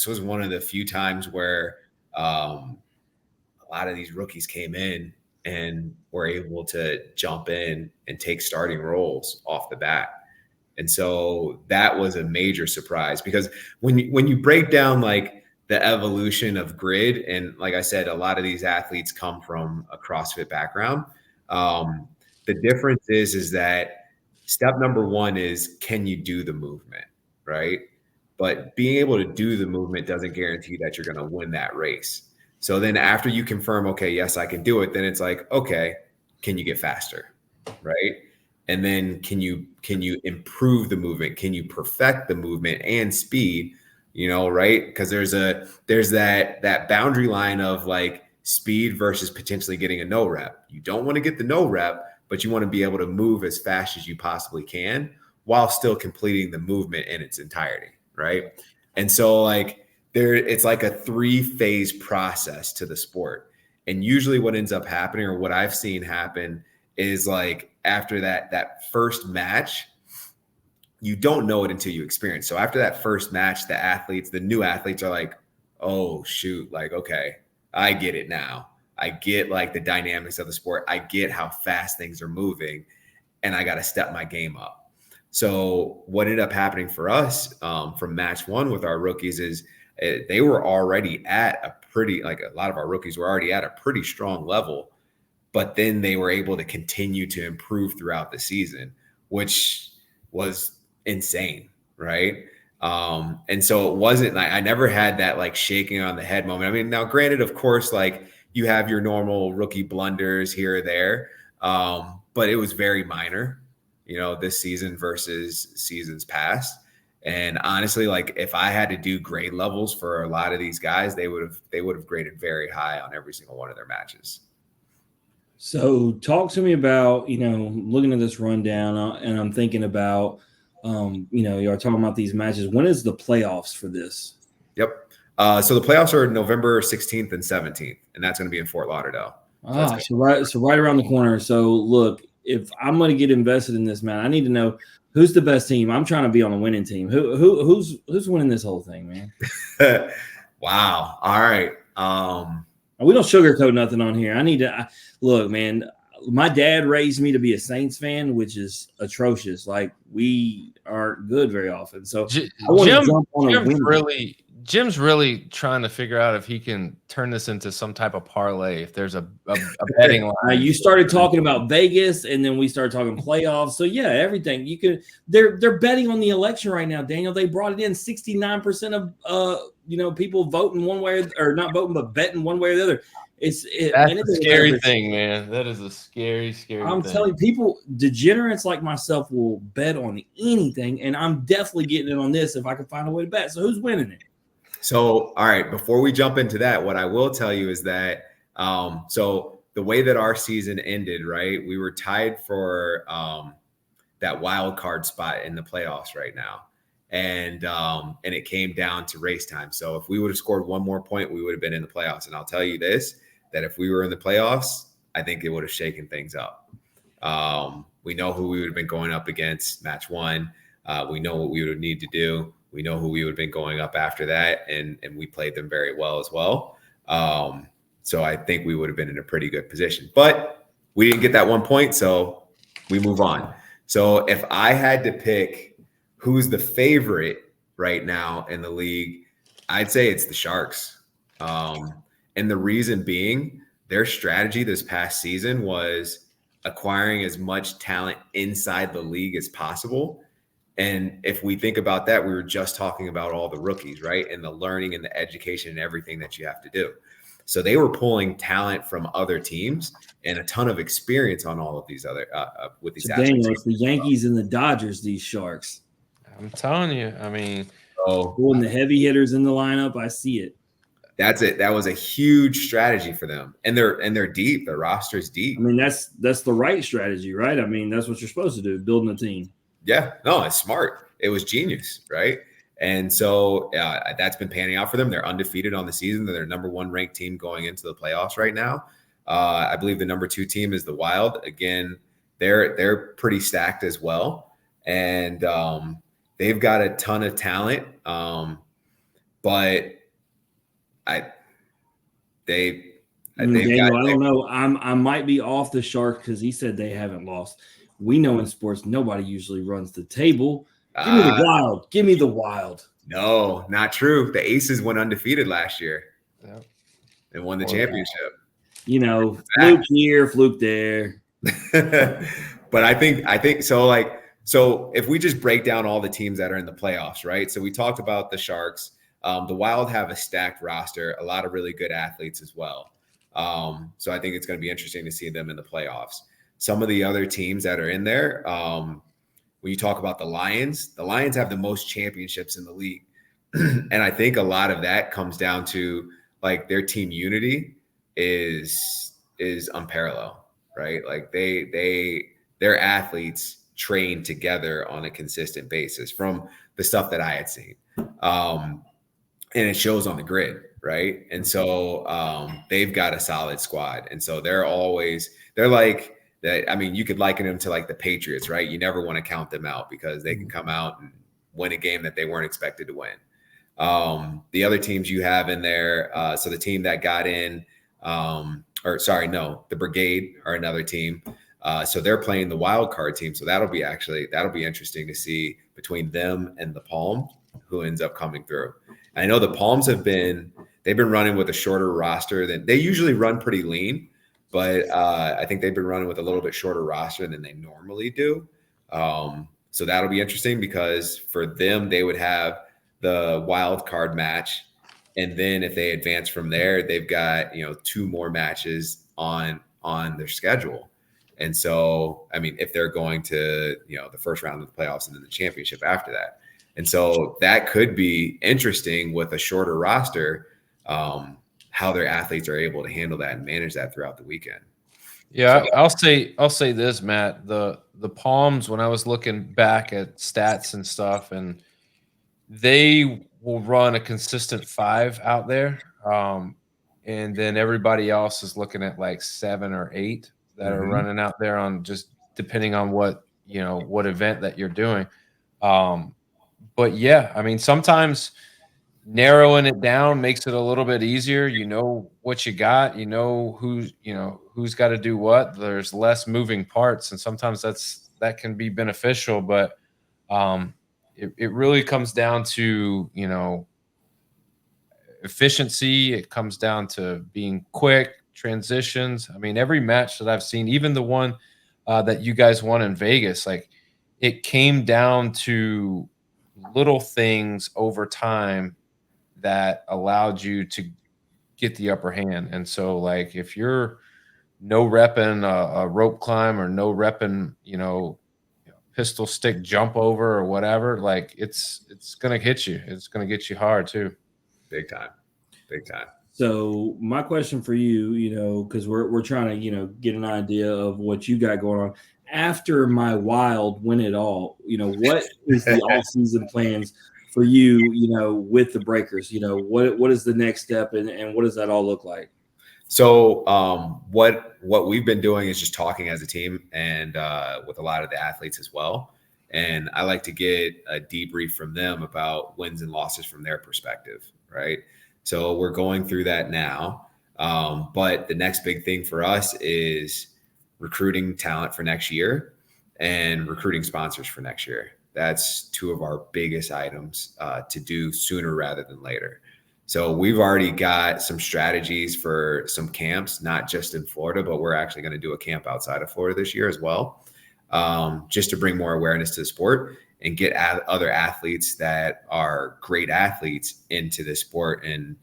was one of the few times where a lot of these rookies came in and were able to jump in and take starting roles off the bat. And so that was a major surprise, because when you break down, like, the evolution of grid, and like I said, a lot of these athletes come from a CrossFit background. The difference is that step number one is, can you do the movement, right? But being able to do the movement doesn't guarantee that you're going to win that race. So then after you confirm, okay, yes, I can do it, then it's like, okay, can you get faster, right? And then can you improve the movement? Can you perfect the movement and speed, right? Because there's that boundary line of, like, speed versus potentially getting a no rep. You don't want to get the no rep, but you want to be able to move as fast as you possibly can while still completing the movement in its entirety, right? And so, like, it's like a 3-phase process to the sport. And usually what ends up happening, or what I've seen happen, is, like, after that first match, you don't know it until you experience. So after that first match, the new athletes are like, oh shoot, like, okay, I get it now. I get like the dynamics of the sport. I get how fast things are moving, and I got to step my game up. So what ended up happening for us from match one with our rookies is they were already at a pretty, like a lot of our rookies were already at a pretty strong level, but then they were able to continue to improve throughout the season, which was insane, right? And so it wasn't like I never had that like shaking on the head moment. I mean, now granted, of course, like you have your normal rookie blunders here or there, but it was very minor, this season versus seasons past. And honestly, like if I had to do grade levels for a lot of these guys, they would have graded very high on every single one of their matches. So talk to me about, looking at this rundown and I'm thinking about, you're talking about these matches. When is the playoffs for this? Yep. So the playoffs are November 16th and 17th, and that's going to be in Fort Lauderdale. So right around the corner. So look, if I'm going to get invested in this, man, I need to know who's the best team. I'm trying to be on a winning team. Who's winning this whole thing, man? Wow. All right. We don't sugarcoat nothing on here. I need to look, man. My dad raised me to be a Saints fan, which is atrocious. Like we aren't good very often. So I want to jump on a win. Jim's really trying to figure out if he can turn this into some type of parlay. If there's a betting line. Now you started talking about Vegas, and then we started talking playoffs. So yeah, everything you could. They're betting on the election right now, Daniel. They brought it in 69% of people voting one way or not voting, but betting one way or the other. That's a scary thing, man. That is a scary thing. I'm telling you, people, degenerates like myself will bet on anything, and I'm definitely getting in on this if I can find a way to bet. So who's winning it? So, all right, before we jump into that, what I will tell you is that so the way that our season ended, right, we were tied for that wild card spot in the playoffs right now. And it came down to race time. So if we would have scored one more point, we would have been in the playoffs. And I'll tell you this, that if we were in the playoffs, I think it would have shaken things up. We know who we would have been going up against match one. We know what we would need to do. We know who we would have been going up after that, and we played them very well as well. So I think we would have been in a pretty good position. But we didn't get that 1 point, so we move on. So if I had to pick who's the favorite right now in the league, I'd say it's the Sharks. And the reason being, their strategy this past season was acquiring as much talent inside the league as possible. And if we think about that, we were just talking about all the rookies, right? And the learning and the education and everything that you have to do. So they were pulling talent from other teams and a ton of experience on all of these other with these athletes. Daniel, it's the Yankees and the Dodgers, these Sharks. I'm telling you, I mean, pulling the heavy hitters in the lineup, I see it. That's it. That was a huge strategy for them, and they're deep. Their roster is deep. I mean, that's the right strategy, right? I mean, that's what you're supposed to do, building a team. Yeah, no, it's smart. It was genius, right? And so that's been panning out for them. They're undefeated on the season. They're their number one ranked team going into the playoffs right now. I believe the number two team is the Wild. Again, they're pretty stacked as well, and they've got a ton of talent. But Daniel, I don't know. I might be off the Sharks because he said they haven't lost. We know in sports nobody usually runs the table. Give me the Wild. Give me the Wild. No, not true. The Aces went undefeated last year. Yep. And won the championship. Fluke here, fluke there. But I think so. So if we just break down all the teams that are in the playoffs, right? So we talked about the Sharks. The Wild have a stacked roster, a lot of really good athletes as well. So I think it's going to be interesting to see them in the playoffs. Some of the other teams that are in there, when you talk about the Lions have the most championships in the league. And I think a lot of that comes down to like their team unity is unparalleled, right? Like their athletes train together on a consistent basis from the stuff that I had seen. And it shows on the grid, right? And so they've got a solid squad. And so they're like that. I mean, you could liken them to like the Patriots, right? You never want to count them out because they can come out and win a game that they weren't expected to win. The other teams you have in there, so the team that got in or sorry, no, the Brigade are another team. So they're playing the wild card team. So that'll be interesting to see between them and the Palm who ends up coming through. And I know the Palms they've been running with a shorter roster than they usually run pretty lean, but I think they've been running with a little bit shorter roster than they normally do. So that'll be interesting because for them, they would have the wild card match. And then if they advance from there, they've got, 2 more matches on their schedule. And so, I mean, if they're going to, the first round of the playoffs and then the championship after that. And so that could be interesting with a shorter roster, how their athletes are able to handle that and manage that throughout the weekend. Yeah, so, I'll say this, Matt. The Palms, when I was looking back at stats and stuff, and they will run a consistent 5 out there. And then everybody else is looking at like 7 or 8 that are running out there on just depending on what event that you're doing. But yeah, I mean, sometimes narrowing it down makes it a little bit easier. You know what you got, who's got to do what. There's less moving parts, and sometimes that can be beneficial, but it really comes down to, efficiency. It comes down to being quick, transitions. I mean, every match that I've seen, even the one that you guys won in Vegas, like it came down to little things over time that allowed you to get the upper hand. And so like if you're no repping a rope climb or no repping, pistol stick jump over or whatever, like it's going to hit you. It's going to get you hard too. Big time. So my question for you, because we're trying to, get an idea of what you got going on after my wild win it all. What is the off-season plans for you, with the Breakers? What is the next step and what does that all look like? So what we've been doing is just talking as a team and with a lot of the athletes as well. And I like to get a debrief from them about wins and losses from their perspective, right? So we're going through that now. But the next big thing for us is recruiting talent for next year and recruiting sponsors for next year. That's 2 of our biggest items to do sooner rather than later. So we've already got some strategies for some camps, not just in Florida, but we're actually going to do a camp outside of Florida this year as well, just to bring more awareness to the sport and get other athletes that are great athletes into the sport and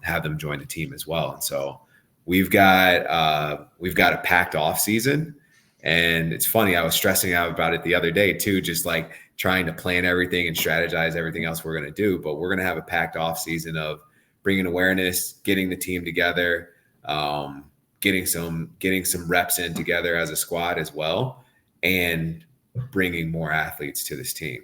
have them join the team as well. And so we've got a packed off season. And it's funny, I was stressing out about it the other day too, just like trying to plan everything and strategize everything else we're going to do. But we're going to have a packed off season of bringing awareness, getting the team together, getting some reps in together as a squad as well, and bringing more athletes to this team.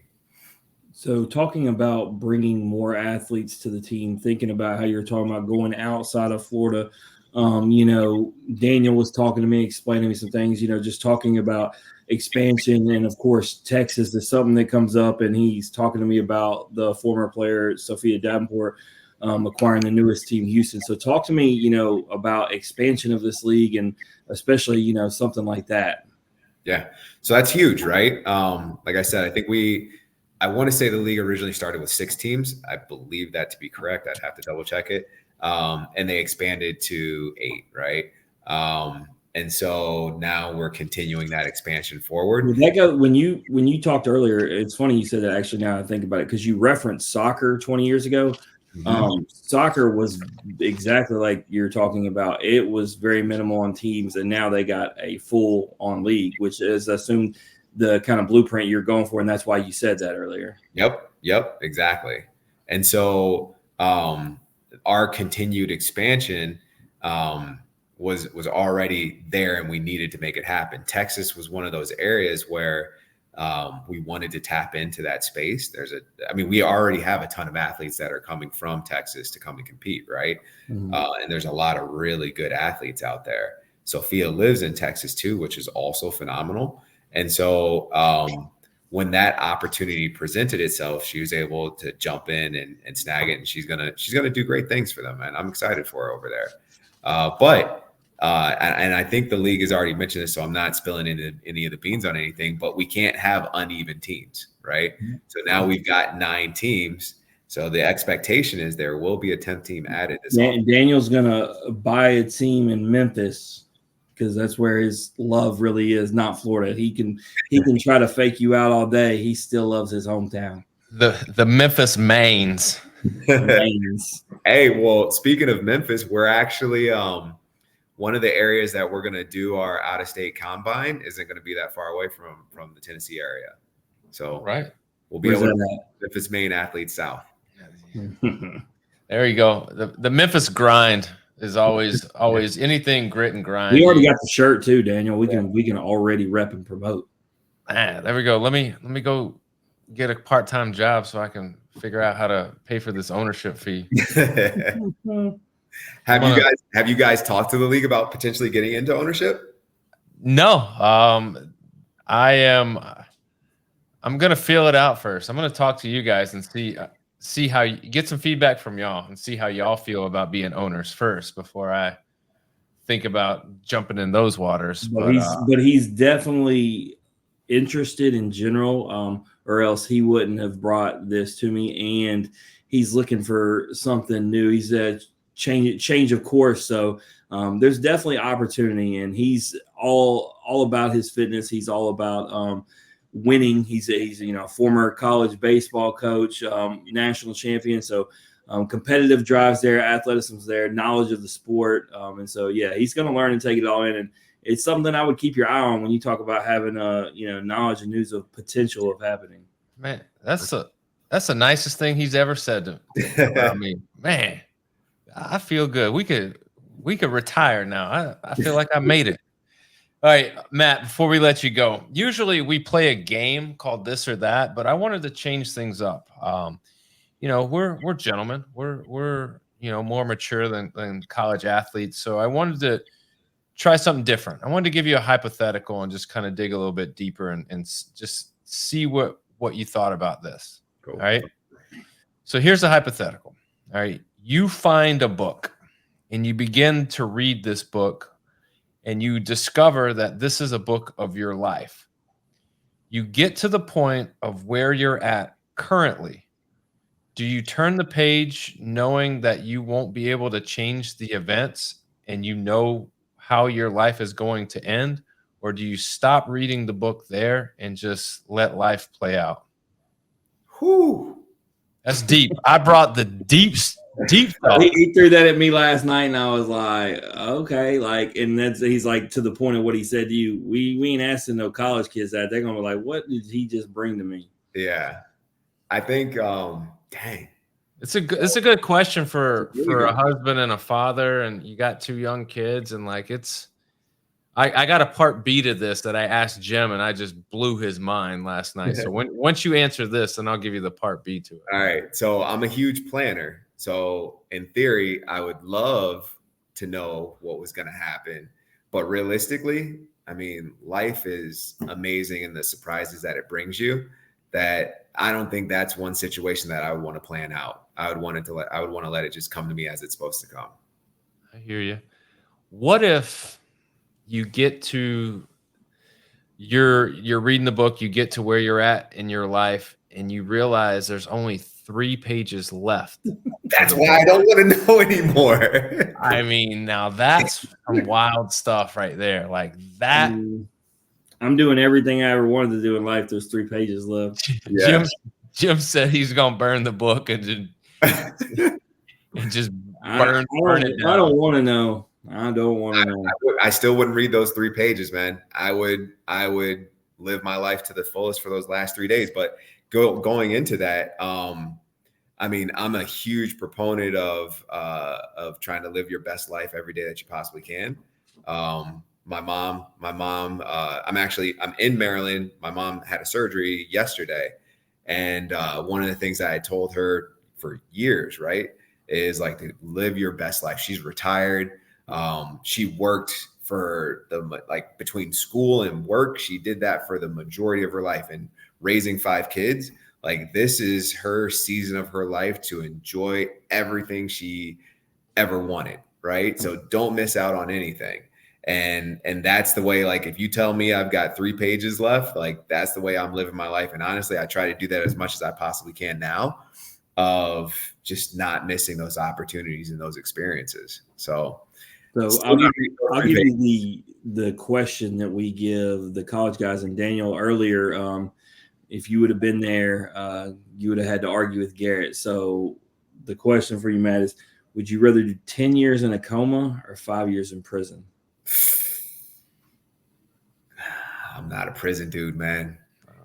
So talking about bringing more athletes to the team, thinking about how you're talking about going outside of Florida, Daniel was talking to me, explaining to me some things, just talking about expansion. And of course, Texas is something that comes up, and he's talking to me about the former player, Sophia Davenport, acquiring the newest team, Houston. So talk to me, about expansion of this league and especially, something like that. Yeah. So that's huge, right? Like I said, I think I want to say the league originally started with 6 teams. I believe that to be correct. I'd have to double check it. And they expanded to 8, right? And so now we're continuing that expansion forward. When you talked earlier, it's funny you said that. Actually, now I think about it, because you referenced soccer 20 years ago. Soccer was exactly like you're talking about. It was very minimal on teams, and now they got a full on league, which is assumed the kind of blueprint you're going for, and that's why you said that earlier. Yep, exactly. And so our continued expansion was already there, and we needed to make it happen. Texas was one of those areas where we wanted to tap into that space. We already have a ton of athletes that are coming from Texas to come and compete, right? And there's a lot of really good athletes out there. Sophia lives in Texas too, which is also phenomenal. And so when that opportunity presented itself, she was able to jump in and snag it, and she's gonna do great things for them, man. I'm excited for her over there. But And I think the league has already mentioned this, so I'm not spilling any of the beans on anything, but we can't have uneven teams, right? So now we've got 9 teams. So the expectation is there will be a 10th team added this offseason. Daniel's going to buy a team in Memphis because that's where his love really is, not Florida. He can try to fake you out all day. He still loves his hometown. The Memphis Mains. Hey, well, speaking of Memphis, we're actually one of the areas that we're going to do our out-of-state combine isn't going to be that far away from the Tennessee area. So right, we'll be able to Memphis Maine Athletes South. There you go. The Memphis grind is always anything grit and grind. We already got the shirt too, Daniel. We can already rep and promote. There we go. Let me go get a part-time job so I can figure out how to pay for this ownership fee. Have you guys talked to the league about potentially getting into ownership? No. I'm gonna feel it out first. I'm gonna talk to you guys and see how you get some feedback from y'all and see how y'all feel about being owners first before I think about jumping in those waters. But he's definitely interested in general, or else he wouldn't have brought this to me. And he's looking for something new. He's a change of course. So there's definitely opportunity, and he's all about his fitness. He's all about winning. He's a former college baseball coach, national champion. So competitive drives there, athleticism's there, knowledge of the sport. And so, yeah, he's going to learn and take it all in. And it's something I would keep your eye on when you talk about having knowledge and news of potential of happening. Man, that's the nicest thing he's ever said about me. Man, I feel good. We could retire now. I feel like I made it. All right, Matt, before we let you go, usually we play a game called This or That, but I wanted to change things up. We're gentlemen. We're more mature than college athletes. So I wanted to try something different. I wanted to give you a hypothetical and just kind of dig a little bit deeper and just see what you thought about this. Cool. All right. So here's a hypothetical. All right. You find a book and you begin to read this book, and you discover that this is a book of your life. You get to the point of where you're at currently. Do you turn the page knowing that you won't be able to change the events and you know how your life is going to end? Or do you stop reading the book there and just let life play out? Whew. That's deep. I brought the deep stuff. He threw that at me last night, and I was like, okay, and he's like, to the point of what he said to you. We ain't asking no college kids that. They're gonna be like, what did he just bring to me? Yeah, I think, dang, it's a good question for a husband and a father, and you got 2 young kids, and I got a part B to this that I asked Jim, and I just blew his mind last night. So once you answer this, then I'll give you the part B to it. All right. So I'm a huge planner. So in theory, I would love to know what was going to happen. But realistically, I mean, life is amazing and the surprises that it brings you, that I don't think that's one situation that I would want to plan out. I would want to let it just come to me as it's supposed to come. I hear you. What if you get to you're reading the book, you get to where you're at in your life, and you realize there's only 3 pages left? That's why I don't want to know anymore. I mean, now that's some wild stuff right there. Like that. I'm doing everything I ever wanted to do in life. There's 3 pages left. Yeah. Jim said he's gonna burn the book and just burn it down. I don't want to know. I don't want to know. I still wouldn't read those 3 pages, man. I would live my life to the fullest for those last 3 days. But going into that, I mean, I'm a huge proponent of trying to live your best life every day that you possibly can. My mom, I'm in Maryland. My mom had a surgery yesterday. And one of the things that I told her for years, right, is like to live your best life. She's retired. She worked for between school and work. She did that for the majority of her life, and raising 5 kids. Like, this is her season of her life to enjoy everything she ever wanted. Right. So don't miss out on anything. And that's the way, like, if you tell me I've got 3 pages left, like, that's the way I'm living my life. And honestly, I try to do that as much as I possibly can now, of just not missing those opportunities and those experiences. So I'll give you the question that we give the college guys. And Daniel, earlier, if you would have been there, you would have had to argue with Garrett. So the question for you, Matt, is would you rather do 10 years in a coma or 5 years in prison? I'm not a prison dude, man.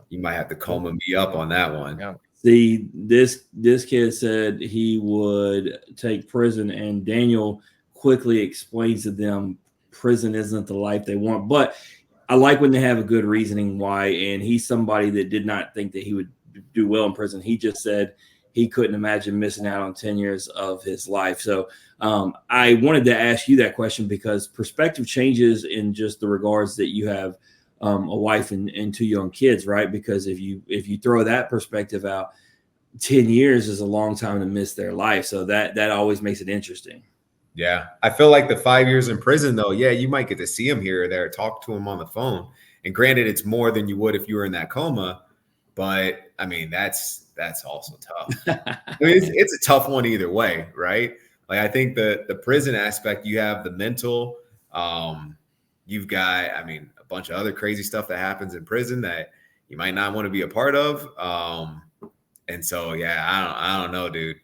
You might have to coma me up on that one. Yeah. See, this kid said he would take prison, and Daniel quickly explains to them prison isn't the life they want. But I like when they have a good reasoning why, and he's somebody that did not think that he would do well in prison. He just said he couldn't imagine missing out on 10 years of his life. So I wanted to ask you that question because perspective changes in just the regards that you have a wife and 2 young kids, right? Because if you throw that perspective out, 10 years is a long time to miss their life. So that always makes it interesting. Yeah. I feel like the 5 years in prison, though, yeah, you might get to see him here or there, talk to him on the phone. And granted, it's more than you would if you were in that coma. But I mean, that's also tough. I mean, it's a tough one either way, right? Like, I think the prison aspect, you have the mental, you've got, I mean, a bunch of other crazy stuff that happens in prison that you might not want to be a part of. And so, yeah, I don't know, dude.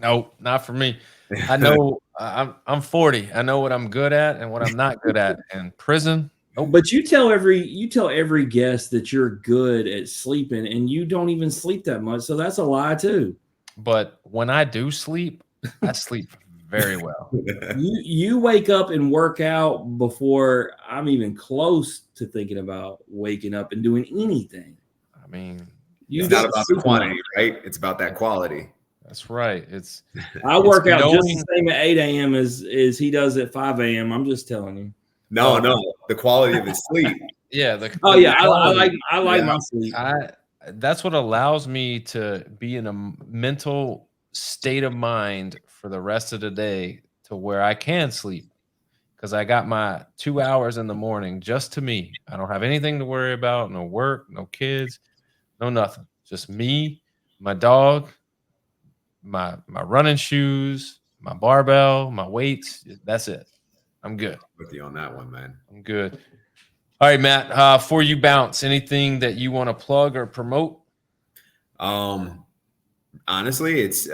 No, not for me. I know I'm 40. I know what I'm good at and what I'm not good at. And prison, nope. But you tell every guest that you're good at sleeping, and you don't even sleep that much. So that's a lie too. But when I do sleep, I sleep very well. You wake up and work out before I'm even close to thinking about waking up and doing anything. I mean, it's not about the quantity, right? It's about that quality. That's right. I work out just the same at 8 a.m. as he does at 5 a.m. I'm just telling you. No, the quality of his sleep. Yeah. I like my sleep. That's what allows me to be in a mental state of mind for the rest of the day to where I can sleep. Because I got my 2 hours in the morning just to me. I don't have anything to worry about. No work, no kids, no nothing. Just me, my dog, my running shoes, my barbell, my weights. That's it. I'm good. With you on that one, man. I'm good. All right, Matt, before you bounce, anything that you want to plug or promote? Honestly, it's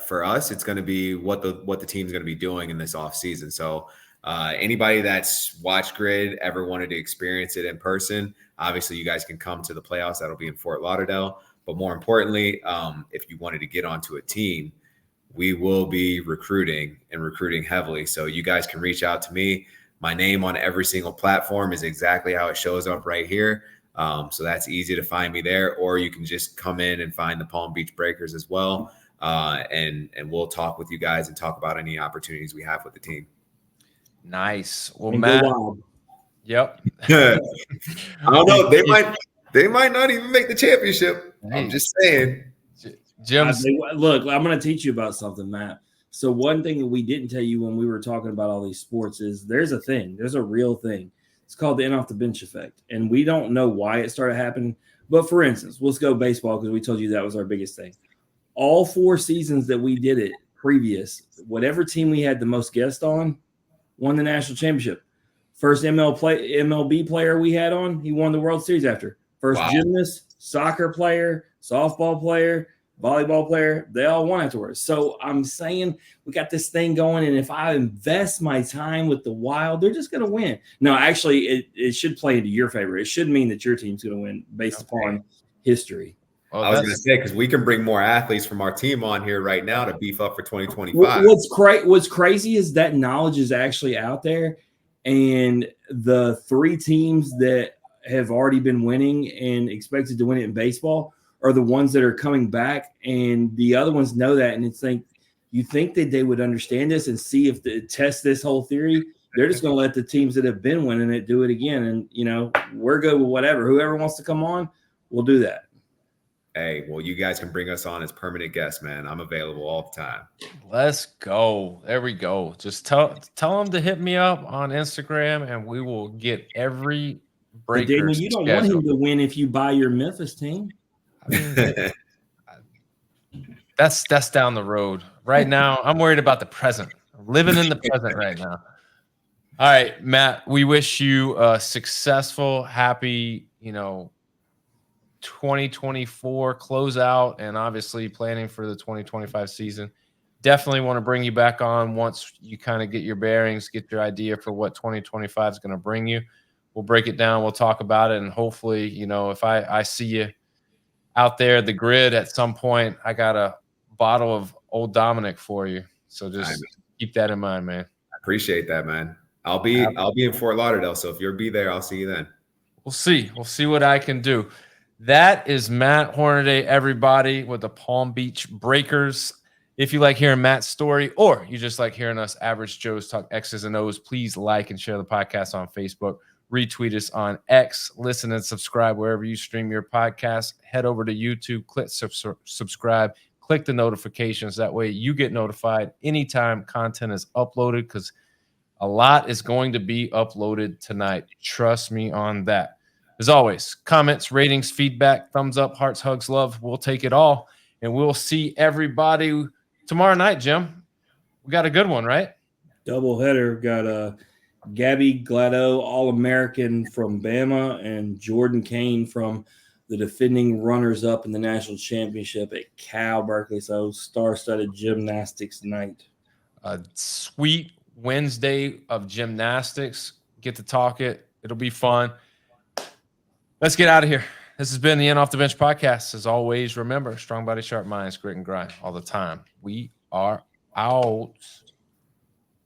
for us, it's going to be what the team's going to be doing in this off season. So anybody that's watched Grid, ever wanted to experience it in person, obviously you guys can come to the playoffs. That'll be in Fort Lauderdale. But more importantly, if you wanted to get onto a team, we will be recruiting heavily. So you guys can reach out to me. My name on every single platform is exactly how it shows up right here. So that's easy to find me there, or you can just come in and find the Palm Beach Breakers as well. And we'll talk with you guys and talk about any opportunities we have with the team. Nice. Well, Matt. Yep. I don't know. They might not even make the championship. Hey. I'm just saying. Look, I'm going to teach you about something, Matt. So one thing that we didn't tell you when we were talking about all these sports is there's a real thing. It's called the in off the bench effect. And we don't know why it started happening. But for instance, let's go baseball because we told you that was our biggest thing. All 4 seasons that we did it previous, whatever team we had the most guests on won the national championship. First MLB player we had on, he won the World Series after. First gymnast, soccer player, softball player, volleyball player, they all won afterwards. So I'm saying we got this thing going, and if I invest my time with the Wild, they're just going to win. No, actually, it should play into your favor. It should mean that your team's going to win based upon history. Well, I was going to say, because we can bring more athletes from our team on here right now to beef up for 2025. What's crazy is that knowledge is actually out there, and the 3 teams that have already been winning and expected to win it in baseball are the ones that are coming back, and the other ones know that. And it's like, you think that they would understand this and see if they test this whole theory. They're just going to let the teams that have been winning it do it again. And, we're good with whatever. Whoever wants to come on, we'll do that. Hey, well, you guys can bring us on as permanent guests, man. I'm available all the time. Let's go. There we go. Just tell them to hit me up on Instagram, and we will get every But breaker Daniel, you don't want him scheduled. to win if you buy your Memphis team. I mean, that's down the road. Right now, I'm worried about the present. I'm living in the present right now. All right, Matt, we wish you a successful, happy, 2024 closeout, and obviously planning for the 2025 season. Definitely want to bring you back on once you kind of get your bearings, get your idea for what 2025 is going to bring you. We'll break it down. We'll talk about it. And hopefully, if I see you out there at the grid at some point, I got a bottle of Old Dominic for you. So just keep that in mind, man. I appreciate that, man. I'll be in Fort Lauderdale. So if you'll be there, I'll see you then. We'll see. We'll see what I can do. That is Matt Hornaday, everybody, with the Palm Beach Breakers. If you like hearing Matt's story, or you just like hearing us average Joes talk X's and O's, please like and share the podcast on Facebook. Retweet us on X. Listen and subscribe wherever you stream your podcast. Head over to YouTube, click subscribe, click the notifications. That way you get notified anytime content is uploaded, because a lot is going to be uploaded tonight. Trust me on that. As always, comments, ratings, feedback, thumbs up, hearts, hugs, love. We'll take it all. And we'll see everybody tomorrow night, Jim. We got a good one, right? Doubleheader. Got Gabby Glado, All-American from Bama, and Jordan Kane from the defending runners-up in the national championship at Cal Berkeley. So star-studded gymnastics night. A sweet Wednesday of gymnastics. Get to talk it. It'll be fun. Let's get out of here. This has been the Off the Bench podcast. As always, remember, strong body, sharp minds, grit and grind all the time. We are out.